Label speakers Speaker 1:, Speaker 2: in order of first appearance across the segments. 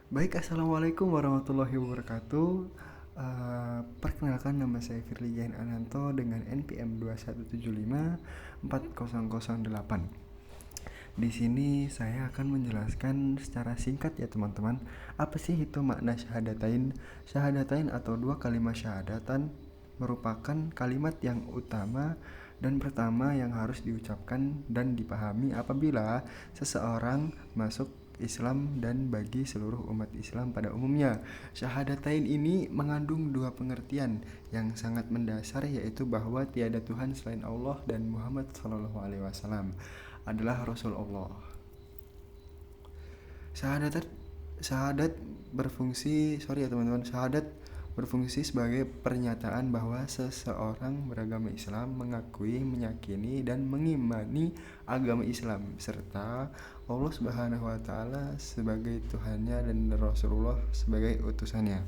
Speaker 1: Baik, assalamualaikum warahmatullahi wabarakatuh. Perkenalkan, nama saya Firly Jain Ananto dengan NPM 21754008. Di sini saya akan menjelaskan secara singkat ya teman-teman, apa sih itu makna syahadatain. Syahadatain atau dua kalimat syahadatan merupakan kalimat yang utama dan pertama yang harus diucapkan dan dipahami apabila seseorang masuk Islam dan bagi seluruh umat Islam pada umumnya. Syahadatain ini mengandung dua pengertian yang sangat mendasar, yaitu bahwa tiada Tuhan selain Allah dan Muhammad SAW adalah Rasul Allah. Syahadat syahadat berfungsi sorry ya teman-teman syahadat berfungsi sebagai pernyataan bahwa seseorang beragama Islam mengakui, meyakini, dan mengimani agama Islam serta Allah Subhanahu wa taala sebagai Tuhannya dan Rasulullah sebagai utusannya.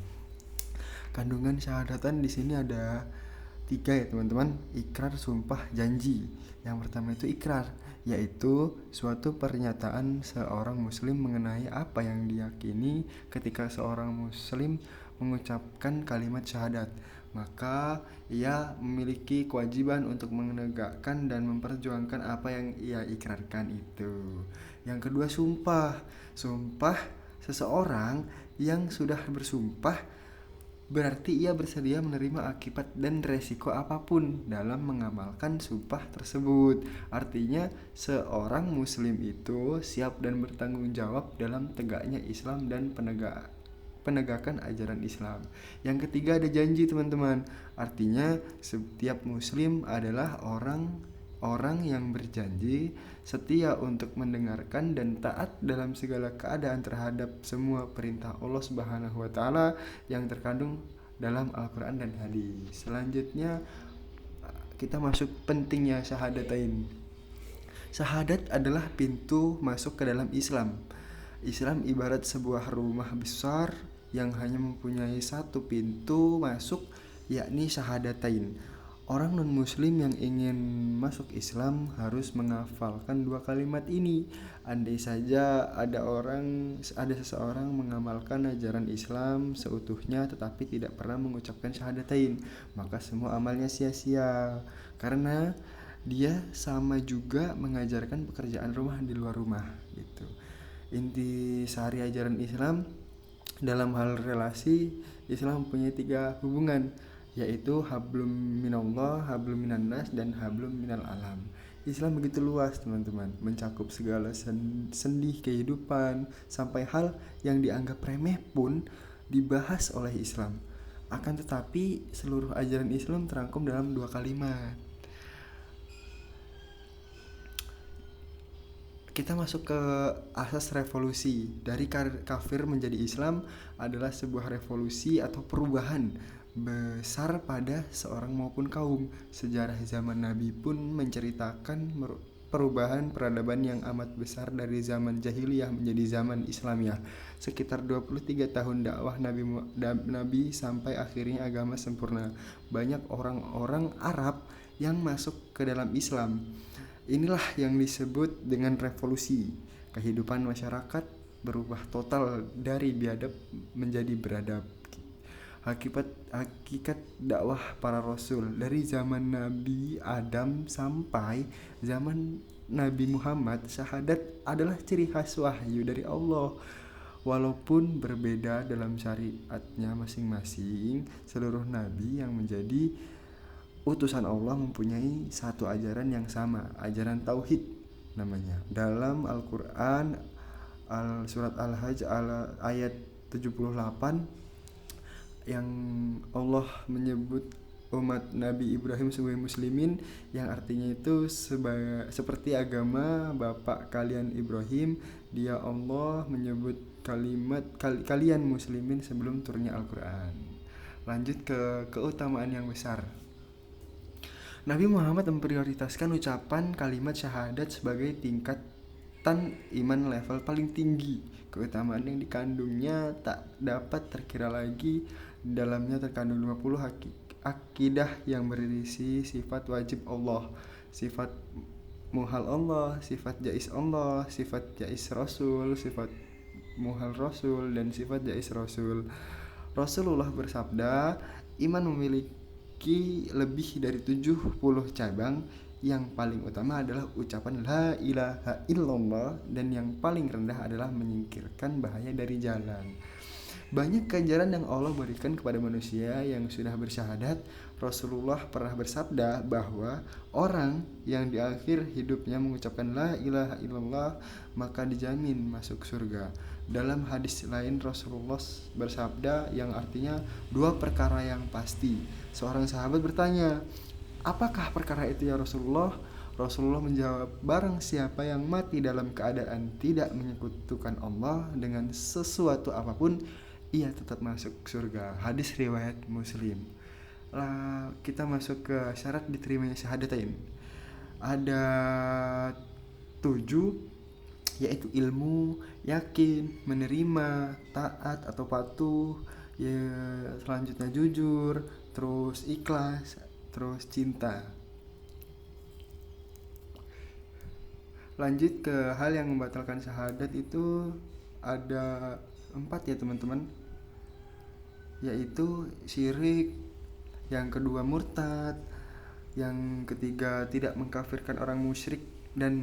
Speaker 1: Kandungan syahadatan di sini ada tiga ya teman-teman: ikrar, sumpah, janji. Yang pertama itu ikrar, yaitu suatu pernyataan seorang muslim mengenai apa yang diyakini. Ketika seorang muslim mengucapkan kalimat syahadat, maka ia memiliki kewajiban untuk menegakkan dan memperjuangkan apa yang ia ikrarkan itu. Yang kedua, sumpah. Sumpah seseorang yang sudah bersumpah berarti ia bersedia menerima akibat dan resiko apapun dalam mengamalkan sumpah tersebut. Artinya seorang muslim itu siap dan bertanggung jawab dalam tegaknya Islam dan penegakan ajaran Islam. Yang ketiga ada janji teman-teman. Artinya setiap muslim adalah orang yang berjanji setia untuk mendengarkan dan taat dalam segala keadaan terhadap semua perintah Allah Subhanahu wa taala yang terkandung dalam Al-Qur'an dan hadis. Selanjutnya kita masuk pentingnya syahadatain. Syahadat adalah pintu masuk ke dalam Islam. Islam ibarat sebuah rumah besar yang hanya mempunyai satu pintu masuk, yakni syahadatain. Orang non-muslim yang ingin masuk Islam harus menghafalkan dua kalimat ini. Andai saja ada seseorang mengamalkan ajaran Islam seutuhnya tetapi tidak pernah mengucapkan syahadatain, maka semua amalnya sia-sia. Karena dia sama juga mengajarkan pekerjaan rumah di luar rumah gitu. Inti sehari ajaran Islam dalam hal relasi, Islam mempunyai tiga hubungan, yaitu hablum minallah, hablum minannas, dan hablum minal alam. Islam begitu luas teman-teman, mencakup segala sendi kehidupan, sampai hal yang dianggap remeh pun dibahas oleh Islam. Akan tetapi seluruh ajaran Islam terangkum dalam dua kalimat. Kita masuk ke asas revolusi. Dari kafir menjadi Islam adalah sebuah revolusi atau perubahan besar pada seorang maupun kaum. Sejarah zaman Nabi pun menceritakan perubahan peradaban yang amat besar dari zaman jahiliyah menjadi zaman Islamiyah. Sekitar 23 tahun dakwah Nabi sampai akhirnya agama sempurna. Banyak orang-orang Arab yang masuk ke dalam Islam. Inilah yang disebut dengan revolusi. Kehidupan masyarakat berubah total dari biadab menjadi beradab. Hakikat dakwah para rasul dari zaman Nabi Adam sampai zaman Nabi Muhammad, syahadat adalah ciri khas wahyu dari Allah. Walaupun berbeda dalam syariatnya masing-masing, seluruh nabi yang menjadi utusan Allah mempunyai satu ajaran yang sama, ajaran tauhid namanya. Dalam Al-Qur'an, surat Al-Hajj ayat 78, yang Allah menyebut umat Nabi Ibrahim sebagai muslimin, yang artinya itu seperti agama bapak kalian Ibrahim. Dia Allah menyebut kalimat kalian muslimin sebelum turunnya Al-Qur'an. Lanjut ke keutamaan yang besar. Nabi Muhammad memprioritaskan ucapan kalimat syahadat sebagai tingkatan iman level paling tinggi. Keutamaan yang dikandungnya tak dapat terkira lagi. Dalamnya terkandung 50 akidah yang berisi sifat wajib Allah, sifat muhal Allah, sifat jais Allah, sifat jais Rasul, sifat muhal Rasul dan sifat jais Rasul. Rasulullah bersabda, iman memiliki lebih dari 70 cabang. Yang paling utama adalah ucapan la ilaha illallah, dan yang paling rendah adalah menyingkirkan bahaya dari jalan. Banyak ganjaran yang Allah berikan kepada manusia yang sudah bersyahadat. Rasulullah pernah bersabda bahwa orang yang di akhir hidupnya mengucapkan la ilaha illallah maka dijamin masuk surga. Dalam hadis lain Rasulullah bersabda yang artinya 2 perkara yang pasti. Seorang sahabat bertanya, apakah perkara itu ya Rasulullah? Rasulullah menjawab, barang siapa yang mati dalam keadaan tidak menyekutukan Allah dengan sesuatu apapun, ia tetap masuk surga. Hadis riwayat Muslim. Kita masuk ke syarat diterimanya syahadatain. Ada 7, yaitu ilmu, yakin, menerima, taat atau patuh, ya, selanjutnya jujur, terus ikhlas, terus cinta. Lanjut ke hal yang membatalkan syahadat itu ada 4 ya teman-teman, yaitu syirik, yang kedua murtad, yang ketiga tidak mengkafirkan orang musyrik dan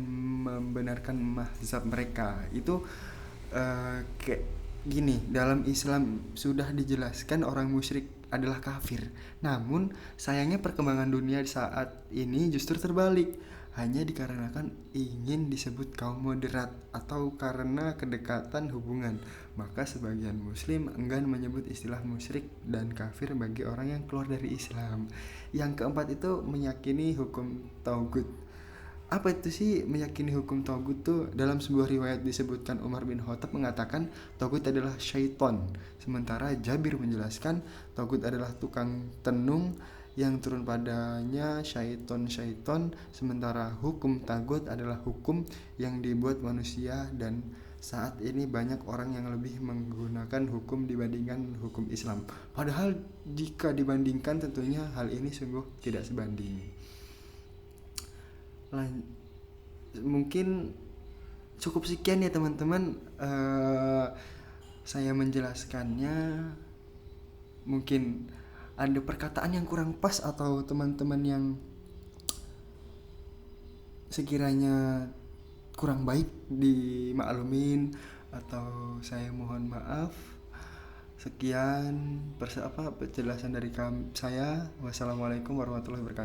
Speaker 1: membenarkan mazhab mereka. Itu kayak gini, dalam Islam sudah dijelaskan orang musyrik adalah kafir. Namun sayangnya perkembangan dunia saat ini justru terbalik, hanya dikarenakan ingin disebut kaum moderat atau karena kedekatan hubungan, maka sebagian muslim enggan menyebut istilah musyrik dan kafir bagi orang yang keluar dari Islam. Yang keempat itu meyakini hukum tauhid. Apa itu sih meyakini hukum tauhid tuh? Dalam sebuah riwayat disebutkan Umar bin Khattab mengatakan tauhid adalah syaiton, sementara Jabir menjelaskan tauhid adalah tukang tenung yang turun padanya syaiton, sementara hukum tagut adalah hukum yang dibuat manusia, dan saat ini banyak orang yang lebih menggunakan hukum dibandingkan hukum Islam. Padahal jika dibandingkan tentunya hal ini sungguh tidak sebanding. Mungkin cukup sekian ya teman-teman, saya menjelaskannya. Mungkin ada perkataan yang kurang pas atau teman-teman yang sekiranya kurang baik dimaklumin, atau saya mohon maaf. Sekian penjelasan dari saya. Wassalamualaikum warahmatullahi wabarakatuh.